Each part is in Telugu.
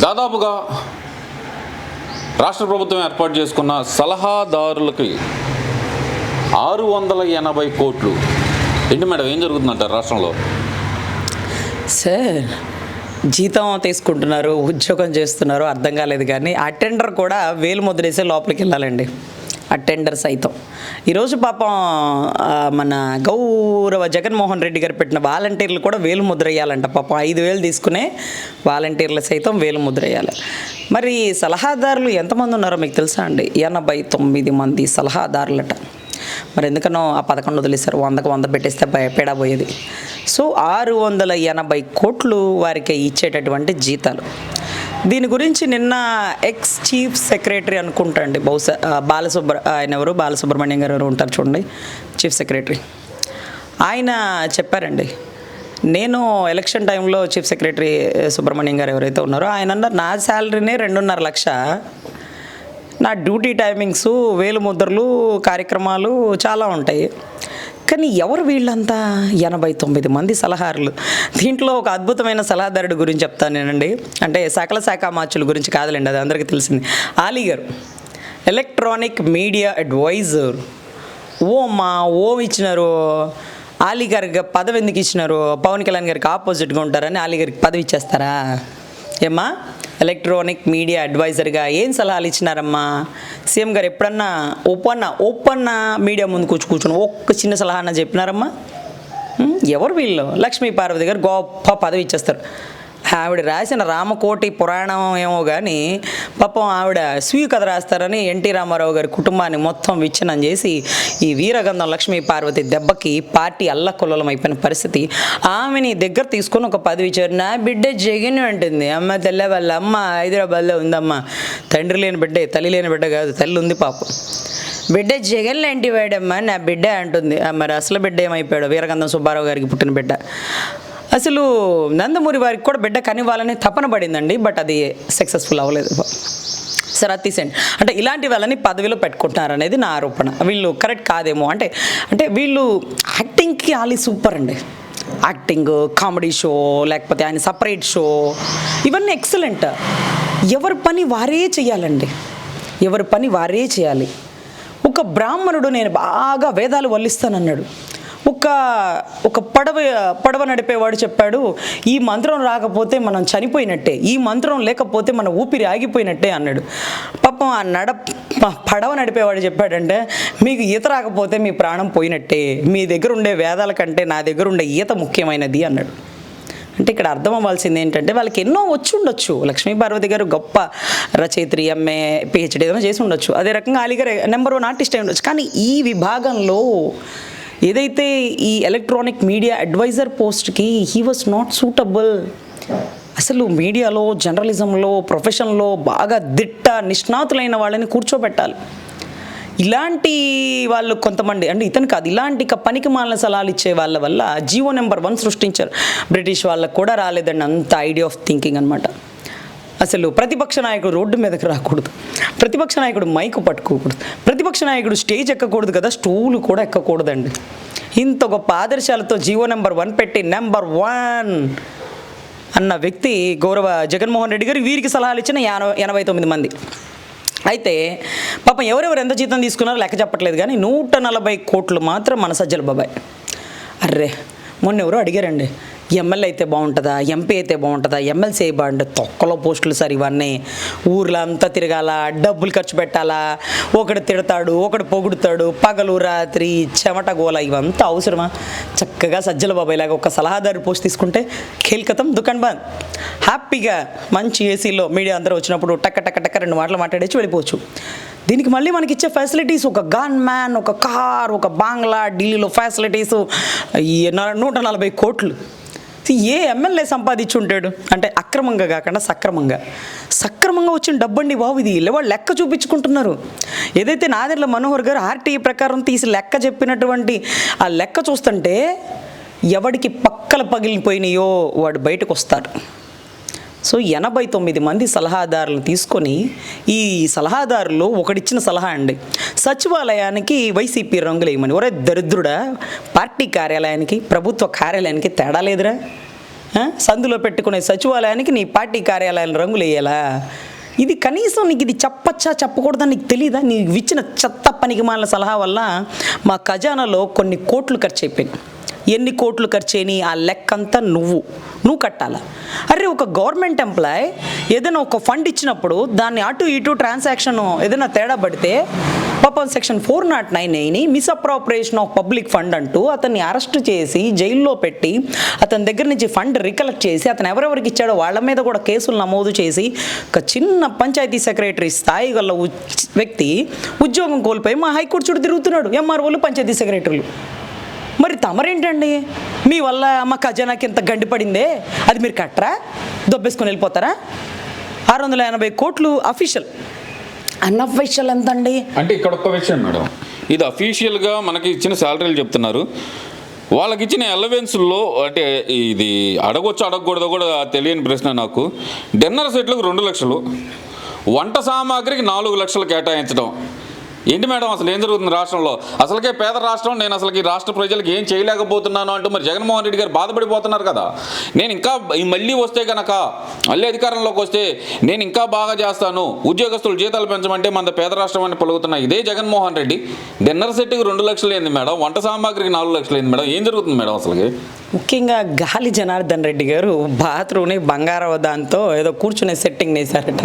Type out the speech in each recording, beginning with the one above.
దాదాపుగా రాష్ట్ర ప్రభుత్వం ఏర్పాటు చేసుకున్న సలహాదారులకి 680 కోట్లు. ఏంటి మేడం, ఏం జరుగుతుందంటారు రాష్ట్రంలో? సార్, జీతం తీసుకుంటున్నారు, ఉద్యోగం చేస్తున్నారు, అర్థం కాలేదు. కానీ అటెండర్ కూడా వేలు ముద్రేసే లోపలికి వెళ్ళాలండి. అటెండర్ సైతం ఈరోజు పాపం మన గౌరవ జగన్మోహన్ రెడ్డి గారు పెట్టిన వాలంటీర్లు కూడా వేలు ముద్ర వేయాలంట. పాపం 5,000 తీసుకునే వాలంటీర్లు సైతం వేలు ముద్ర వేయాలి. మరి సలహాదారులు ఎంతమంది ఉన్నారో మీకు తెలుసా అండి? 89 మంది సలహాదారులట. మరి ఎందుకనో ఆ 11 వదిలేశారు, 100కు 100 పెట్టేస్తే పేడా పోయేది. సో 680 కోట్లు వారికి ఇచ్చేటటువంటి జీతాలు. దీని గురించి నిన్న ఎక్స్ చీఫ్ సెక్రటరీ అనుకుంటా అండి, బహుశా ఆయన ఎవరు, బాలసుబ్రహ్మణ్యం గారు ఎవరు ఉంటారు చూడండి, చీఫ్ సెక్రటరీ, ఆయన చెప్పారండి. నేను ఎలక్షన్ టైంలో చీఫ్ సెక్రటరీ సుబ్రహ్మణ్యం గారు ఎవరైతే ఉన్నారో ఆయన అన్నారు, నా శాలరీనే 2.5 లక్ష, నా డ్యూటీ టైమింగ్స్, వేలు ముద్రలు, కార్యక్రమాలు చాలా ఉంటాయి. కానీ ఎవరు వీళ్ళంతా? 89 మంది సలహాదారులు. దీంట్లో ఒక అద్భుతమైన సలహాదారుడి గురించి చెప్తాను నేనండి. అంటే సకల శాఖ మార్చుల గురించి కాదులేండి, అది అందరికీ తెలిసింది. ఆలీ గారు ఎలక్ట్రానిక్ మీడియా అడ్వైజర్. ఓం ఇచ్చినారు. ఆలీ గారికి పదవి ఎందుకు ఇచ్చినారు? పవన్ కళ్యాణ్ గారికి ఆపోజిట్గా ఉంటారని ఆలీ గారికి పదవి ఇచ్చేస్తారా? ఏమ్మా, ఎలక్ట్రానిక్ మీడియా అడ్వైజర్గా ఏం సలహాలు ఇచ్చినారమ్మా? సీఎం గారు ఎప్పుడన్నా ఓపెన్ మీడియా ముందు కూర్చుని ఒక్క చిన్న సలహా అన్న చెప్పినారమ్మా? ఎవరు వీళ్ళు? లక్ష్మీ పార్వతి గారు గొప్ప పదవి ఇచ్చేస్తారు. ఆవిడ రాసిన రామకోటి పురాణం ఏమో కానీ పాపం ఆవిడ స్వీయ కథ రాస్తారని ఎన్టీ రామారావు గారి కుటుంబాన్ని మొత్తం విచ్ఛిన్నం చేసి ఈ వీరగంధం లక్ష్మీ పార్వతి దెబ్బకి పార్టీ అల్లకొల్లలం అయిపోయిన పరిస్థితి. ఆమెని దగ్గర తీసుకొని ఒక పదవి ఇచ్చారు. నా బిడ్డ జగన్ అంటుంది. అమ్మ తెల్ల వాళ్ళ అమ్మ హైదరాబాద్లో ఉందమ్మా. తండ్రి లేని బిడ్డే, తల్లి లేని బిడ్డ కాదు, తల్లి ఉంది పాపం. బిడ్డ జగన్ లాంటి వాడమ్మా నా బిడ్డ అంటుంది. మరి అసలు బిడ్డ ఏమైపోయాడు? వీరగంధం సుబ్బారావు గారికి పుట్టిన బిడ్డ. అసలు నందమూరి వారికి కూడా బిడ్డ కనివ్వాలని తపన పడిందండి, బట్ అది సక్సెస్ఫుల్ అవ్వలేదు. సరే, అది తీసేయండి. అంటే ఇలాంటి వాళ్ళని పదవిలో పెట్టుకుంటున్నారు అనేది నా ఆరోపణ. వీళ్ళు కరెక్ట్ కాదేమో. అంటే వీళ్ళు యాక్టింగ్కి ఆలీ సూపర్ అండి. యాక్టింగ్, కామెడీ షో, లేకపోతే ఆయన సపరేట్ షో, ఇవన్నీ ఎక్సలెంట్. ఎవరి పని వారే చేయాలండి, ఎవరి పని వారే చేయాలి. ఒక బ్రాహ్మణుడు నేను బాగా వేదాలు వల్లిస్తానన్నాడు. ఒక పడవ నడిపేవాడు చెప్పాడు, ఈ మంత్రం రాకపోతే మనం చనిపోయినట్టే, ఈ మంత్రం లేకపోతే మన ఊపిరి ఆగిపోయినట్టే అన్నాడు. పాపం పడవ నడిపేవాడు చెప్పాడంటే, మీకు ఈత రాకపోతే మీ ప్రాణం పోయినట్టే, మీ దగ్గర ఉండే వేదాల కంటే నా దగ్గర ఉండే ఈత ముఖ్యమైనది అన్నాడు. అంటే ఇక్కడ అర్థం అవ్వాల్సింది ఏంటంటే, వాళ్ళకి ఎన్నో వచ్చి ఉండొచ్చు. లక్ష్మీ పార్వతి గారు గొప్ప రచయిత్రి, ఎంఏ, పిహెచ్డీ ఏదైనా చేసి ఉండొచ్చు. అదే రకంగా ఆలీ గారు నెంబర్ 1 ఆర్టిస్ట్ అయి ఉండొచ్చు. కానీ ఈ విభాగంలో ఏదైతే ఈ ఎలక్ట్రానిక్ మీడియా అడ్వైజర్ పోస్ట్కి హీ వాజ్ నాట్ సూటబుల్. అసలు మీడియాలో, జర్నలిజంలో, ప్రొఫెషన్లో బాగా నిష్ణాతులైన వాళ్ళని కూర్చోబెట్టాలి. ఇలాంటి వాళ్ళు కొంతమంది, అంటే ఇతను కాదు, ఇలాంటి పనికి మాలిన సలహాలు ఇచ్చే వాళ్ళ వల్ల జీవో నెంబర్ 1 సృష్టించారు. బ్రిటిష్ వాళ్ళకు కూడా రాలేదండి అంత ఐడియా ఆఫ్ థింకింగ్ అనమాట. అసలు ప్రతిపక్ష నాయకుడు రోడ్డు మీదకి రాకూడదు, ప్రతిపక్ష నాయకుడు మైకు పట్టుకోకూడదు, ప్రతిపక్ష నాయకుడు స్టేజ్ ఎక్కకూడదు కదా, స్టూలు కూడా ఎక్కకూడదండి. ఇంత గొప్ప ఆదర్శాలతో జీవో నెంబర్ 1 పెట్టి నెంబర్ 1 అన్న వ్యక్తి గౌరవ జగన్మోహన్ రెడ్డి గారు వీరికి సలహాలు ఇచ్చిన 89 మంది. అయితే పాపం ఎవరెవరు ఎంత జీతం తీసుకున్నారో లెక్క చెప్పట్లేదు. కానీ 140 కోట్లు మాత్రం మన సజ్జల బాబాయ్. అర్రే, మొన్న ఎవరో అడిగారండి, ఎమ్మెల్యే అయితే బాగుంటుందా, ఎంపీ అయితే బాగుంటుందా, ఎమ్మెల్సీ అయితే బాగుంటుంది? తొక్కలో పోస్టులు సార్ ఇవన్నీ. ఊర్లో అంతా తిరగాల, డబ్బులు ఖర్చు పెట్టాలా, ఒకడు తిడతాడు, ఒకడు పొగుడుతాడు, పగలు రాత్రి చెమట గోల, ఇవంతా అవసరమా? చక్కగా సజ్జల బాబాయ్ లాగా ఒక సలహాదారు పోస్ట్ తీసుకుంటే ఖేల్కతం దుకాణ్ బంద్. హ్యాపీగా మంచి ఏసీలో మీడియా అందరూ వచ్చినప్పుడు టక్క టక్క టక్క 2 మాటలు మాట్లాడేసి వెళ్ళిపోవచ్చు. దీనికి మళ్ళీ మనకి ఇచ్చే ఫెసిలిటీస్, ఒక గన్ మ్యాన్, ఒక కార్, ఒక బంగ్లా, ఢిల్లీలో ఫెసిలిటీస్, 140 కోట్లు. ఏ ఎమ్మెల్యే సంపాదించుంటాడు? అంటే అక్రమంగా కాకుండా సక్రమంగా వచ్చిన డబ్బండి బాబు. ఇది వాళ్ళు లెక్క చూపించుకుంటున్నారు. ఏదైతే నాదెండ్ల మనోహర్ గారు ఆర్టీఐ ప్రకారం తీసి లెక్క చెప్పినటువంటి ఆ లెక్క చూస్తుంటే ఎవడికి పక్కల పగిలిపోయినాయో వాడు బయటకు వస్తాడు. సో 89 మంది సలహాదారులను తీసుకొని, ఈ సలహాదారులు ఒకడిచ్చిన సలహా అండి, సచివాలయానికి వైసీపీ రంగులు వేయమని. ఒరే దరిద్రుడా, పార్టీ కార్యాలయానికి ప్రభుత్వ కార్యాలయానికి తేడా లేదురా? సందులో పెట్టుకునే సచివాలయానికి నీ పార్టీ కార్యాలయాలను రంగులు వేయాలా? ఇది కనీసం నీకు ఇది చెప్పచ్చా చెప్పకూడదని నీకు తెలియదా? నీకు ఇచ్చిన చెత్త పనికిమాలిన సలహా వల్ల మా ఖజానాలో కొన్ని కోట్లు ఖర్చు అయిపోయినాయి. ఎన్ని కోట్లు ఖర్చు అయినాయి ఆ లెక్కంతా నువ్వు కట్టాలా? అరే ఒక గవర్నమెంట్ ఎంప్లాయ్ ఏదైనా ఒక ఫండ్ ఇచ్చినప్పుడు దాన్ని అటు ఇటు ట్రాన్సాక్షన్ ఏదైనా తేడా పడితే పాపం సెక్షన్ 409 మిస్అప్రాపరియేషన్ ఆఫ్ పబ్లిక్ ఫండ్ అంటూ అతన్ని అరెస్ట్ చేసి జైల్లో పెట్టి అతని దగ్గర నుంచి ఫండ్ రికలెక్ట్ చేసి అతను ఎవరెవరికి ఇచ్చాడో వాళ్ళ మీద కూడా కేసులు నమోదు చేసి ఒక చిన్న పంచాయతీ సెక్రటరీ స్థాయి గల వ్యక్తి ఉద్యోగం కోల్పోయి మా హైకోర్టు చుట్టూ తిరుగుతున్నాడు. ఎంఆర్ఓలు పంచాయతీ సెక్రటరీలు. మరి తమరేంటండి, మీ వల్ల మా ఖజానాకి ఇంత గండిపడిందే, అది మీరు కట్టరా? దొబ్బేసుకొని వెళ్ళిపోతారా? 680 కోట్లు అఫీషియల్. అన్అఫీషియల్ ఎంత అండి? అంటే ఇక్కడ ఒక్క విషయం మేడం, ఇది అఫీషియల్గా మనకి ఇచ్చిన శాలరీలు చెప్తున్నారు. వాళ్ళకి ఇచ్చిన అలవెన్స్లో అంటే ఇది అడగొచ్చు అడగకూడదో కూడా తెలియని ప్రశ్న నాకు. డిన్నర్ సెట్లకు 2 లక్షలు, వంట సామాగ్రికి 4 లక్షలు కేటాయించడం ఏంటి మేడం? అసలు ఏం జరుగుతుంది రాష్ట్రంలో? అసలుకే పేద రాష్ట్రం, నేను అసలుకి రాష్ట్ర ప్రజలకు ఏం చేయలేకపోతున్నాను అంటూ మరి జగన్మోహన్ రెడ్డి గారు బాధపడిపోతున్నారు కదా. నేను ఇంకా మళ్ళీ వస్తే కనుక, మళ్ళీ అధికారంలోకి వస్తే నేను ఇంకా బాగా చేస్తాను, ఉద్యోగస్తులు జీతాలు పెంచమంటే మన పేద రాష్ట్రం అని పలుకుతున్నా ఇదే జగన్మోహన్ రెడ్డి. డిన్నర్ సెట్కి 2 లక్షలు ఏంది మేడం? వంట సామాగ్రికి 4 లక్షలు ఏంది మేడం? ఏం జరుగుతుంది మేడం అసలుకి? ముఖ్యంగా గాలి జనార్దన్ రెడ్డి గారు బాత్రూమ్ని బంగారం దాంతో ఏదో కూర్చునే సెట్టింగ్ వేశారట.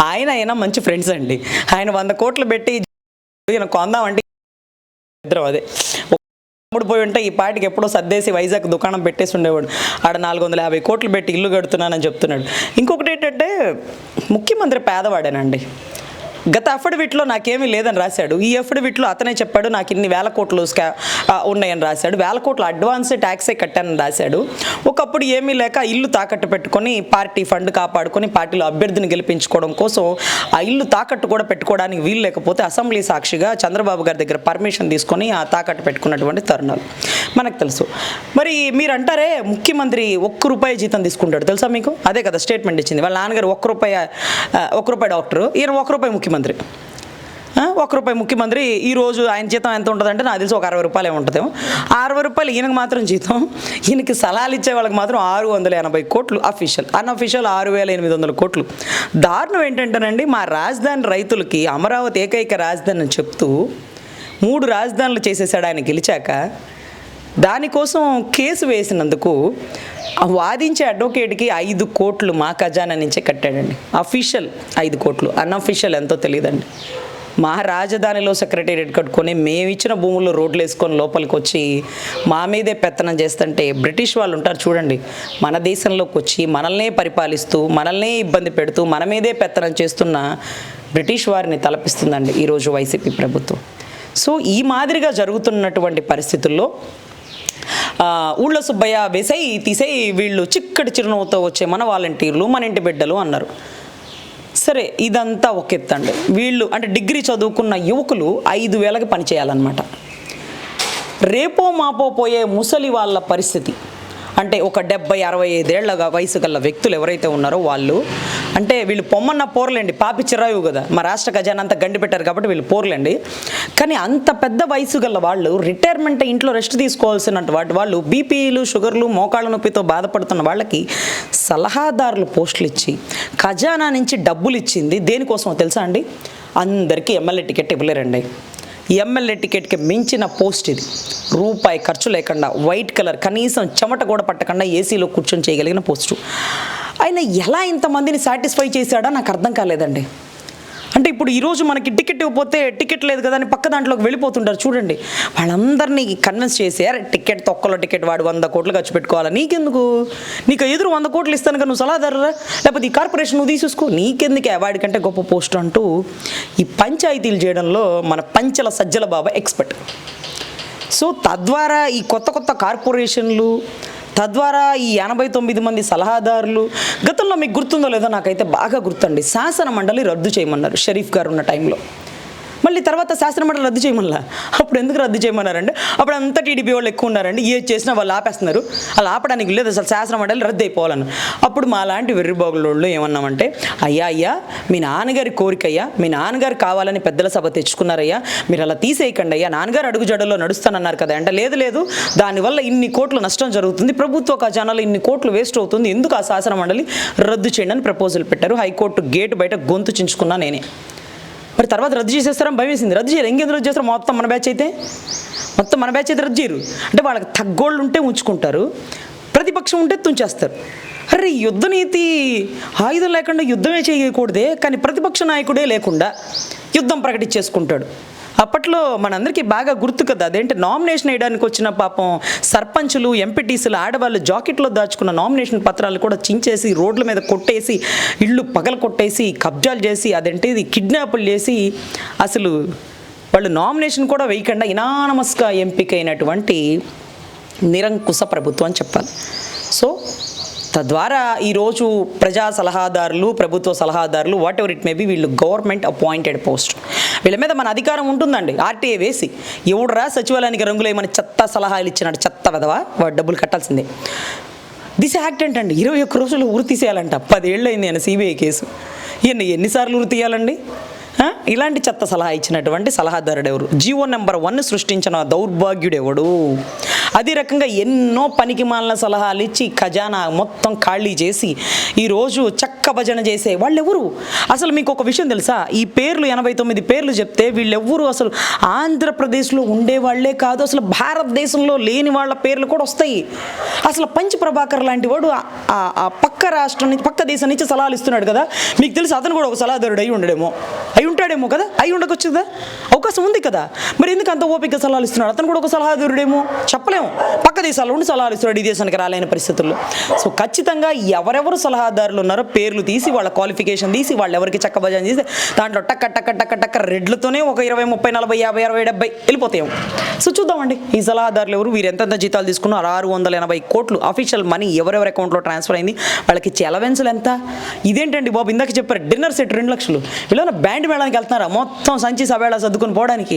ఆయన మంచి ఫ్రెండ్స్ అండి. ఆయన 100 కోట్లు పెట్టి ఈయన కొందామంటే ఇద్దరు అదే పోయి ఉంటే ఈ పాటికి ఎప్పుడో సర్దేసి వైజాగ్ దుకాణం పెట్టేసి ఉండేవాడు. ఆడ 450 కోట్లు పెట్టి ఇల్లు కడుతున్నానని చెప్తున్నాడు. ఇంకొకటి ఏంటంటే ముఖ్యమంత్రి పేదవాడేనండి. గత అఫిడవిట్లో నాకేమీ లేదని రాశాడు. ఈ అఫిడవిట్లో అతనే చెప్పాడు నాకు ఇన్ని వేల కోట్లు ఉన్నాయని రాశాడు. 1000 కోట్లు అడ్వాన్స్ ట్యాక్సే కట్టానని రాశాడు. ఒకప్పుడు ఏమీ లేక ఇల్లు తాకట్టు పెట్టుకొని పార్టీ ఫండ్ కాపాడుకొని పార్టీలో అభ్యర్థిని గెలిపించుకోవడం కోసం ఆ ఇల్లు తాకట్టు కూడా పెట్టుకోవడానికి వీలు లేకపోతే అసెంబ్లీ సాక్షిగా చంద్రబాబు గారి దగ్గర పర్మిషన్ తీసుకొని ఆ తాకట్టు పెట్టుకున్నటువంటి తరుణాలు మనకు తెలుసు. మరి మీరు అంటారే ముఖ్యమంత్రి ₹1 జీతం తీసుకుంటాడు తెలుసా మీకు? అదే కదా స్టేట్మెంట్ ఇచ్చింది. వాళ్ళ నాన్నగారు ₹1 డాక్టరు, ఈయన ₹1 ముఖ్యమంత్రి. ₹1 ముఖ్యమంత్రి. ఈరోజు ఆయన జీతం ఎంత ఉంటుందంటే నాకు తెలిసి ఒక ₹60 ఉంటుందేమో. ₹60 ఈయనకు మాత్రం జీతం. ఈయనకి సలహాలు ఇచ్చే వాళ్ళకి మాత్రం 680 కోట్లు అఫీషియల్. అన్అఫీషియల్ 6800 కోట్లు. దారుణం ఏంటంటేనండి, మా రాజధాని రైతులకి అమరావతి ఏకైక రాజధాని అని చెప్తూ 3 రాజధానులు చేసేసాడు ఆయన గెలిచాక. దానికోసం కేసు వేసినందుకు వాదించే అడ్వకేట్కి 5 కోట్లు మా ఖజానా నుంచే కట్టాడండి. అఫీషియల్ 5 కోట్లు, అన్అఫీషియల్ ఎంతో తెలియదండి. మా రాజధానిలో సెక్రటేరియట్ కట్టుకొని మేమిచ్చిన భూముల్లో రోడ్లు వేసుకొని లోపలికి వచ్చి మా మీదే పెత్తనం చేస్తుంటే బ్రిటిష్ వాళ్ళు ఉంటారు చూడండి, మన దేశంలోకి వచ్చి మనల్నే పరిపాలిస్తూ మనల్నే ఇబ్బంది పెడుతూ మన మీదే పెత్తనం చేస్తున్న బ్రిటిష్ వారిని తలపిస్తుందండి ఈరోజు వైసీపీ ప్రభుత్వం. సో ఈ మాదిరిగా జరుగుతున్నటువంటి పరిస్థితుల్లో ఊళ్ళో సుబ్బయ్య వేసేయి తీసేయి వీళ్ళు చిక్కటి చిరునవ్వుతో వచ్చే మన వాలంటీర్లు మన ఇంటి బిడ్డలు అన్నారు. సరే ఇదంతా ఒక ఎత్తండి. వీళ్ళు అంటే డిగ్రీ చదువుకున్న యువకులు 5000కి పని చేయాలన్నమాట. రేపో మాపో పోయే ముసలి వాళ్ళ పరిస్థితి అంటే ఒక 70-65 ఏళ్ల వయసు గల వ్యక్తులు ఎవరైతే ఉన్నారో వాళ్ళు అంటే వీళ్ళు పొమ్మన్న పోర్లేండి, పాపి చిరాయు కదా, మా రాష్ట్ర ఖజానా అంతా గండి పెట్టారు కాబట్టి వీళ్ళు పోర్లేండి. కానీ అంత పెద్ద వయసు గల వాళ్ళు రిటైర్మెంట్ ఇంట్లో రెస్ట్ తీసుకోవాల్సిన వాళ్ళు బీపీలు షుగర్లు మోకాళ్ళ నొప్పితో బాధపడుతున్న వాళ్ళకి సలహాదారులు పోస్టులు ఇచ్చి ఖజానా నుంచి డబ్బులు ఇచ్చింది దేనికోసమో తెలుసా అండి? అందరికీ ఎమ్మెల్యే టికెట్ ఇవ్వలేరండి. ఎమ్మెల్యే టికెట్కి మించిన పోస్ట్ ఇది. రూపాయి ఖర్చు లేకుండా వైట్ కలర్ కనీసం చెమట కూడా పట్టకుండా ఏసీలో కూర్చొని చేయగలిగిన పోస్టు. ఆయన ఎలా ఇంతమందిని సాటిస్ఫై చేశాడో నాకు అర్థం కాలేదండి. అంటే ఇప్పుడు ఈరోజు మనకి టికెట్ ఇవ్వకపోతే టికెట్ లేదు కదా అని పక్క దాంట్లోకి వెళ్ళిపోతుంటారు చూడండి. వాళ్ళందరినీ కన్విన్స్ చేసి అరే టికెట్ తొక్కలో టికెట్ వాడు 100 కోట్లు ఖర్చు పెట్టుకోవాలా, నీకెందుకు, నీకు ఎదురు 100 కోట్లు ఇస్తాను కదా నువ్వు సలహాదారురా, లేకపోతే ఈ కార్పొరేషన్ నువ్వు తీసేసుకో, నీకెందుకే వాడికంటే గొప్ప పోస్ట్ అంటూ ఈ పంచాయతీలు చేయడంలో మన పంచల సజ్జల బాబా ఎక్స్పర్ట్. సో తద్వారా ఈ కొత్త కార్పొరేషన్లు, తద్వారా ఈ 89 మంది సలహాదారులు, గతంలో మీకు గుర్తుందో లేదో నాకైతే బాగా గుర్తండి, శాసన మండలి రద్దు చేయమన్నారు షరీఫ్ గారు ఉన్న టైంలో. మళ్ళీ తర్వాత శాసనమండలి రద్దు చేయమల్లా. అప్పుడు ఎందుకు రద్దు చేయమన్నారంటే అప్పుడు అంతా టీడీపీ వాళ్ళు ఎక్కువ ఉన్నారండి, ఏది చేసినా వాళ్ళు ఆపేస్తున్నారు, అలా ఆపడానికి లేదు, అసలు శాసనమండలి రద్దు అయిపోవాలని. అప్పుడు మా లాంటి వెర్రిబాగులోళ్ళు ఏమన్నామంటే, అయ్యా మీ నాన్నగారి కోరిక అయ్యా, మీ నాన్నగారు కావాలని పెద్దల సభ తెచ్చుకున్నారయ్యా, మీరు అలా తీసేయకండి అయ్యా, నాన్నగారు అడుగుజాడల్లో నడుస్తానన్నారు కదా అంటే, లేదు దానివల్ల ఇన్ని కోట్లు నష్టం జరుగుతుంది, ప్రభుత్వ ఖజానాలో ఇన్ని కోట్లు వేస్ట్ అవుతుంది, ఎందుకు ఆ శాసనమండలి రద్దు చేయండి అని ప్రపోజల్ పెట్టారు. హైకోర్టు గేటు బయట గొంతు చించుకున్నా నేనే. మరి తర్వాత రద్దు చేసేస్తారని భయం వేసింది. రద్దు చేయరు, ఇంకెందుకు రద్దు చేస్తారు? మొత్తం మన బ్యాచ్ అయితే రద్దు చేయరు. అంటే వాళ్ళకి తగ్గోళ్ళు ఉంటే ఉంచుకుంటారు, ప్రతిపక్షం ఉంటే తుంచేస్తారు. అరే యుద్ధ నీతి ఆయుధం లేకుండా యుద్ధమే చేయకూడదే, కానీ ప్రతిపక్ష నాయకుడే లేకుండా యుద్ధం ప్రకటించేసుకుంటాడు. అప్పట్లో మనందరికీ బాగా గుర్తు కదా, అదేంటి నామినేషన్ వేయడానికి వచ్చిన పాపం సర్పంచులు, ఎంపీటీసీలు, ఆడవాళ్ళు జాకెట్లో దాచుకున్న నామినేషన్ పత్రాలు కూడా చించేసి రోడ్ల మీద కొట్టేసి, ఇళ్ళు పగల కొట్టేసి, కబ్జాలు చేసి, అదేంటిది కిడ్నాపులు చేసి, అసలు వాళ్ళు నామినేషన్ కూడా వేయకుండా ఇనానమస్గా ఎంపికైనటువంటి నిరంకుశ ప్రభుత్వం అని చెప్పాలి. సో తద్వారా ఈరోజు ప్రజా సలహాదారులు, ప్రభుత్వ సలహాదారులు, what ever it may be, వీళ్ళు గవర్నమెంట్ అపాయింటెడ్ పోస్ట్, వీళ్ళ మీద మన అధికారం ఉంటుందండి. ఆర్టీఏ వేసి ఎవడరా సచివాలయానికి రంగులేమని చెత్త సలహాలు ఇచ్చినాడు, చెత్త వెదవా, వాడు డబ్బులు కట్టాల్సిందే. దిశ యాక్ట్ ఏంటండి 21 రోజులు ఉరి తీసేయాలంట, 10 ఏళ్ళు అయింది ఆయన సిబిఐ కేసు. ఎన్నిసార్లు ఉరి తీయాలండి? ఇలాంటి చెత్త సలహా ఇచ్చినటువంటి సలహాదారుడు ఎవరు? జీవో నెంబర్ 1 సృష్టించిన దౌర్భాగ్యుడు ఎవడు? అదే రకంగా ఎన్నో పనికిమాలిన సలహాలు ఇచ్చి ఖజానా మొత్తం ఖాళీ చేసి ఈరోజు చక్క భజన చేసే వాళ్ళు ఎవరు? అసలు మీకు ఒక విషయం తెలుసా, ఈ పేర్లు 89 పేర్లు చెప్తే వీళ్ళెవ్వరు అసలు ఆంధ్రప్రదేశ్లో ఉండేవాళ్లే కాదు, అసలు భారతదేశంలో లేని వాళ్ళ పేర్లు కూడా వస్తాయి. అసలు పంచ ప్రభాకర్ లాంటి వాడు ఆ పక్క రాష్ట్రం నుంచి, పక్క దేశం నుంచి సలహాలు ఇస్తున్నాడు కదా, మీకు తెలుసు అతను కూడా ఒక సలహాదారుడు అయి ఉంటాడేమో కదా, అయి ఉండకొచ్చు కదా, అవకాశం ఉంది కదా, మరి ఎందుకు అంత ఓపిక సలహాలు ఇస్తున్నాడు? అతను కూడా ఒక సలహాదారుడేమో చెప్పలేము, పక్క దేశాల్లో ఉండి సలహాలు ఇస్తున్నాడు, ఈ దేశానికి రాలేని పరిస్థితుల్లో. సో ఖచ్చితంగా ఎవరెవరు సలహాదారులు ఉన్నారో పేర్లు తీసి, వాళ్ళ క్వాలిఫికేషన్ తీసి, వాళ్ళు ఎవరికి చక్క భజన చేసి దాంట్లో టక్క టక్క టక్క టక్క రెడ్లతోనే ఒక 20, 30, 40, 50, 60, 70 వెళ్ళిపోతాయేమో. సో చూద్దామండి ఈ సలహాదారులు ఎవరు, వీరు ఎంతెంత జీతాలు తీసుకున్నారు. 680 కోట్లు అఫీషియల్ మనీ ఎవరెవరి అకౌంట్లో ట్రాన్స్ఫర్ అయింది, వాళ్ళకి ఇచ్చే అలవెన్సులు ఎంత? ఇదేంటండి బాబు, ఇందాక చెప్పారు డిన్నర్ సెట్ 2 లక్షలు, వీళ్ళ బ్యాండ్ మేళానికి వెళ్తున్నారా మొత్తం సంచి సవేళ సర్దుకొని పోవడానికి?